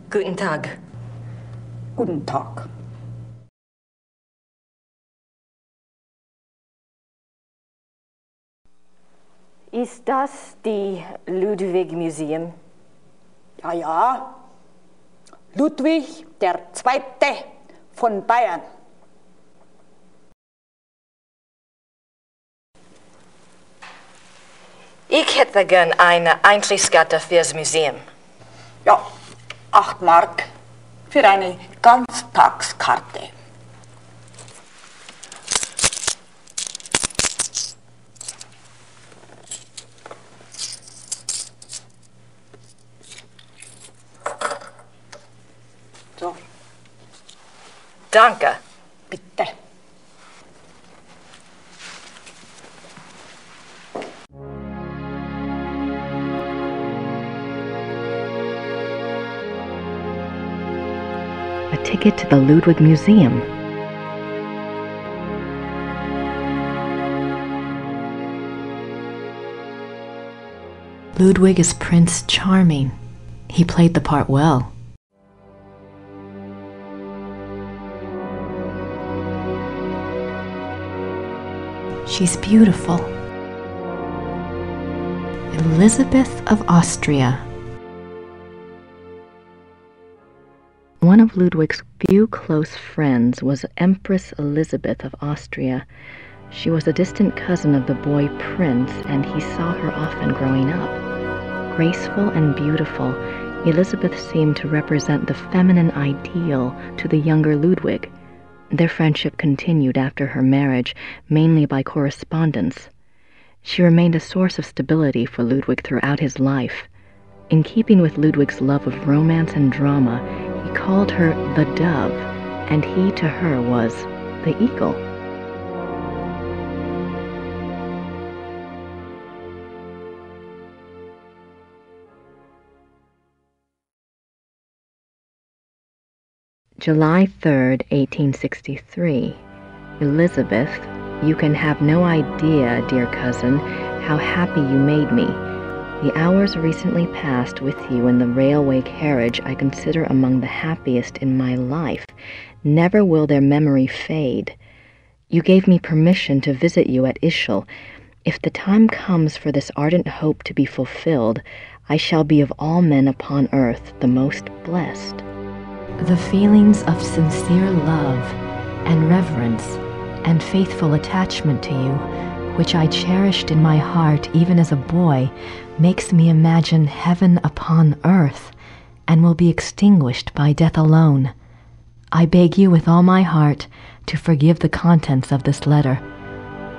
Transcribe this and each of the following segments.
Guten Tag. Guten Tag. Ist das die Ludwig Museum? Ja, ja. Ludwig der Zweite von Bayern. Ich hätte gern eine Eintrittskarte fürs Museum. Ja, 8 Mark für eine Ganztagskarte. So, Danke. bitte. A ticket to the Ludwig Museum. Ludwig is Prince Charming. He played the part well. She's beautiful. Elizabeth of Austria. One of Ludwig's few close friends was Empress Elizabeth of Austria. She was a distant cousin of the boy Prince, and he saw her often growing up. Graceful and beautiful, Elizabeth seemed to represent the feminine ideal to the younger Ludwig. Their friendship continued after her marriage, mainly by correspondence. She remained a source of stability for Ludwig throughout his life. In keeping with Ludwig's love of romance and drama, he called her the Dove, and he to her was the Eagle. July 3rd, 1863. Elizabeth, you can have no idea, dear cousin, how happy you made me. The hours recently passed with you in the railway carriage I consider among the happiest in my life. Never will their memory fade. You gave me permission to visit you at Ischl. If the time comes for this ardent hope to be fulfilled, I shall be of all men upon earth the most blessed. The feelings of sincere love and reverence and faithful attachment to you, which I cherished in my heart even as a boy, makes me imagine heaven upon earth, and will be extinguished by death alone. I beg you with all my heart to forgive the contents of this letter,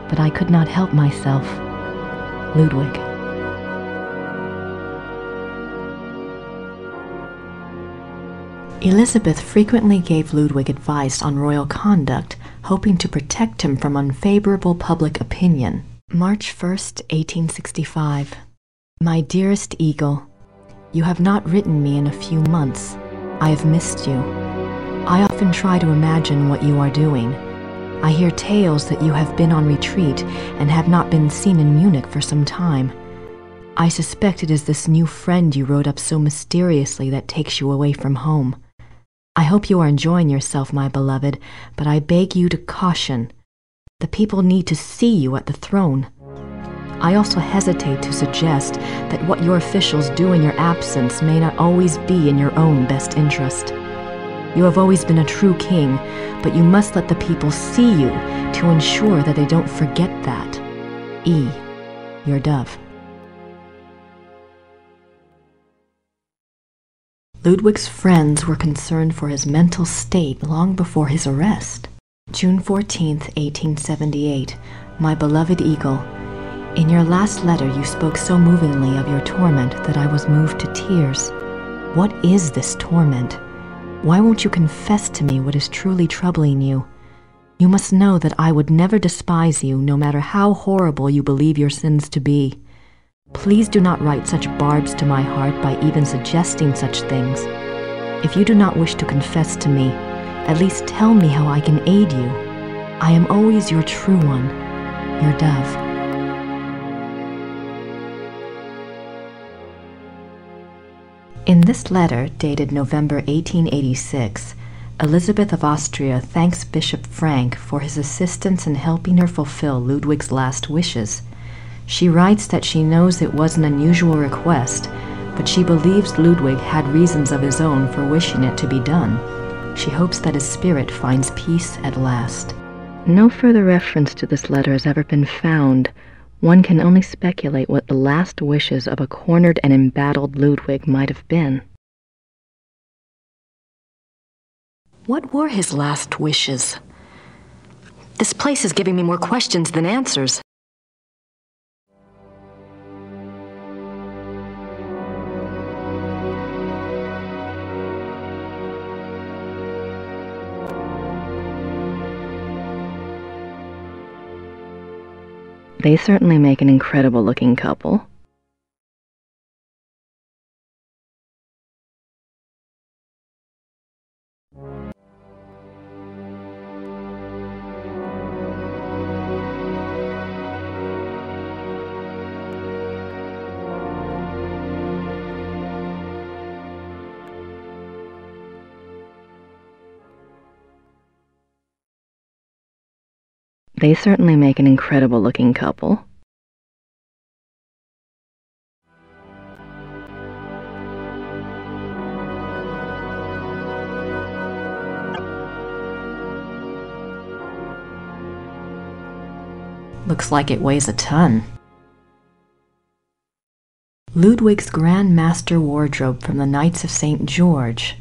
but I could not help myself. Ludwig. Elizabeth frequently gave Ludwig advice on royal conduct, hoping to protect him from unfavorable public opinion. March 1st, 1865. My dearest Eagle, you have not written me in a few months. I have missed you. I often try to imagine what you are doing. I hear tales that you have been on retreat and have not been seen in Munich for some time. I suspect it is this new friend you wrote up so mysteriously that takes you away from home. I hope you are enjoying yourself, my beloved, but I beg you to caution. The people need to see you at the throne. I also hesitate to suggest that what your officials do in your absence may not always be in your own best interest. You have always been a true king, but you must let the people see you to ensure that they don't forget that. E. Your Dove. Ludwig's friends were concerned for his mental state long before his arrest. June 14th, 1878. My beloved Eagle, in your last letter you spoke so movingly of your torment that I was moved to tears. What is this torment? Why won't you confess to me what is truly troubling you? You must know that I would never despise you, no matter how horrible you believe your sins to be. Please do not write such barbs to my heart by even suggesting such things. If you do not wish to confess to me, at least tell me how I can aid you. I am always your true one, your Dove. In this letter, dated November 1886, Elizabeth of Austria thanks Bishop Frank for his assistance in helping her fulfill Ludwig's last wishes. She writes that she knows it was an unusual request, but she believes Ludwig had reasons of his own for wishing it to be done. She hopes that his spirit finds peace at last. No further reference to this letter has ever been found. One can only speculate what the last wishes of a cornered and embattled Ludwig might have been. What were his last wishes? This place is giving me more questions than answers. They certainly make an incredible-looking couple. They certainly make an incredible-looking couple. Looks like it weighs a ton. Ludwig's Grand Master wardrobe from the Knights of St. George.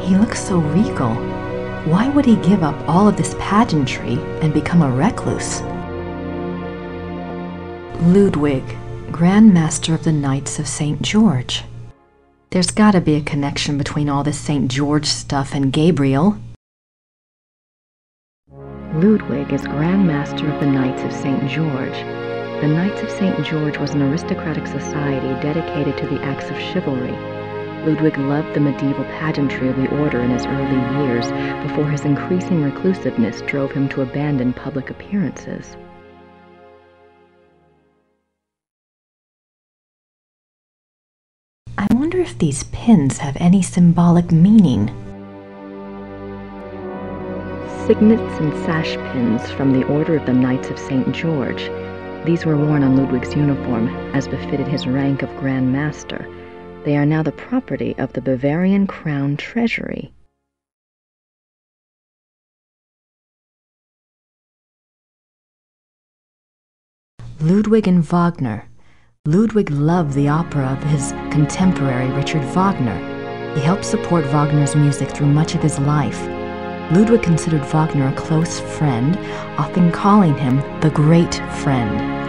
He looks so regal. Why would he give up all of this pageantry and become a recluse? Ludwig, Grand Master of the Knights of St. George. There's gotta be a connection between all this St. George stuff and Gabriel. Ludwig is Grand Master of the Knights of St. George. The Knights of St. George was an aristocratic society dedicated to the acts of chivalry. Ludwig loved the medieval pageantry of the order in his early years, before his increasing reclusiveness drove him to abandon public appearances. I wonder if these pins have any symbolic meaning. Signets and sash pins from the Order of the Knights of St. George. These were worn on Ludwig's uniform, as befitted his rank of Grand Master. They are now the property of the Bavarian Crown Treasury. Ludwig and Wagner. Ludwig loved the opera of his contemporary Richard Wagner. He helped support Wagner's music through much of his life. Ludwig considered Wagner a close friend, often calling him the Great Friend.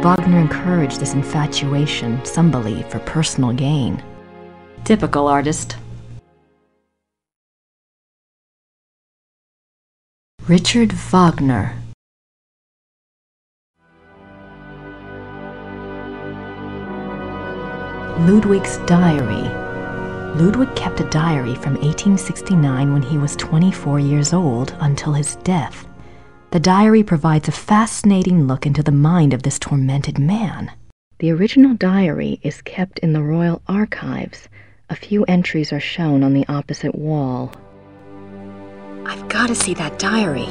Wagner encouraged this infatuation, some believe, for personal gain. Typical artist. Richard Wagner. Ludwig's diary. Ludwig kept a diary from 1869 when he was 24 years old until his death. The diary provides a fascinating look into the mind of this tormented man. The original diary is kept in the Royal Archives. A few entries are shown on the opposite wall. I've got to see that diary.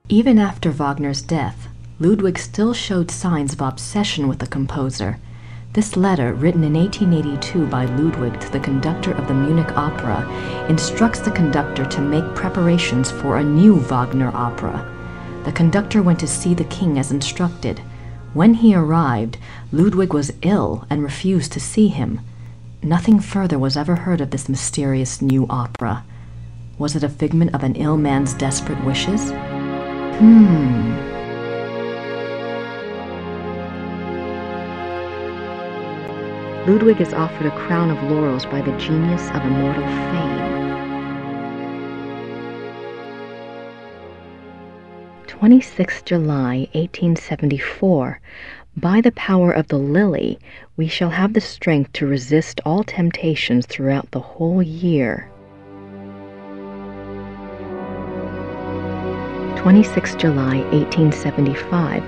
Even after Wagner's death, Ludwig still showed signs of obsession with the composer. This letter, written in 1882 by Ludwig to the conductor of the Munich Opera, instructs the conductor to make preparations for a new Wagner opera. The conductor went to see the king as instructed. When he arrived, Ludwig was ill and refused to see him. Nothing further was ever heard of this mysterious new opera. Was it a figment of an ill man's desperate wishes? Ludwig is offered a crown of laurels by the genius of immortal fame. 26 July 1874. By the power of the lily, we shall have the strength to resist all temptations throughout the whole year. 26 July 1875.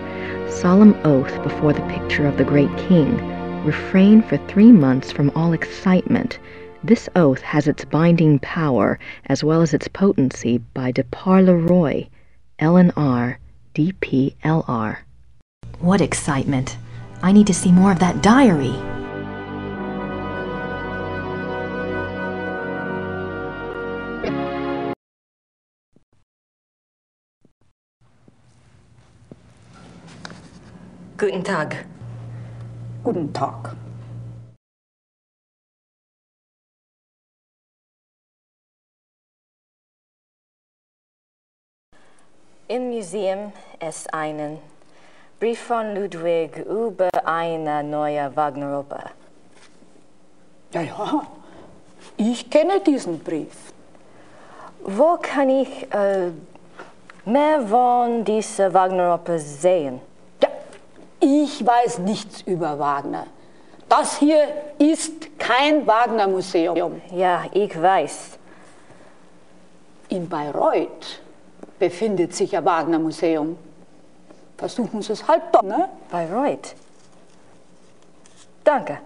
Solemn oath before the picture of the great king. Refrain for 3 months from all excitement. This oath has its binding power as well as its potency by de par le Roy, LNR, DPLR. What excitement! I need to see more of that diary. Guten Tag. Guten Tag. Im Museum ist ein Brief von Ludwig über eine neue Wagner-Oper. Ja, ich kenne diesen Brief. Wo kann ich mehr von dieser Wagner-Oper sehen? Ja, ich weiß nichts über Wagner. Das hier ist kein Wagner-Museum. Ja, ich weiß. In Bayreuth befindet sich ein Wagner-Museum. Versuchen Sie es halt doch, ne? Bayreuth. Danke.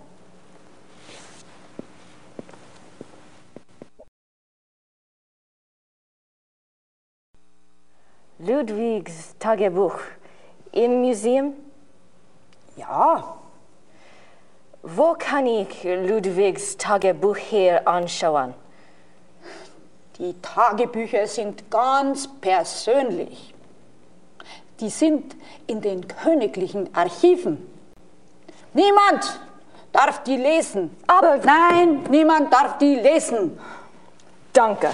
Ludwigs Tagebuch im Museum? Ja, Wo kann ich Ludwigs Tagebuch hier anschauen? die Tagebücher sind ganz persönlich. Die sind in den königlichen Archiven. Niemand darf die lesen. Aber Nein, niemand darf die lesen. danke.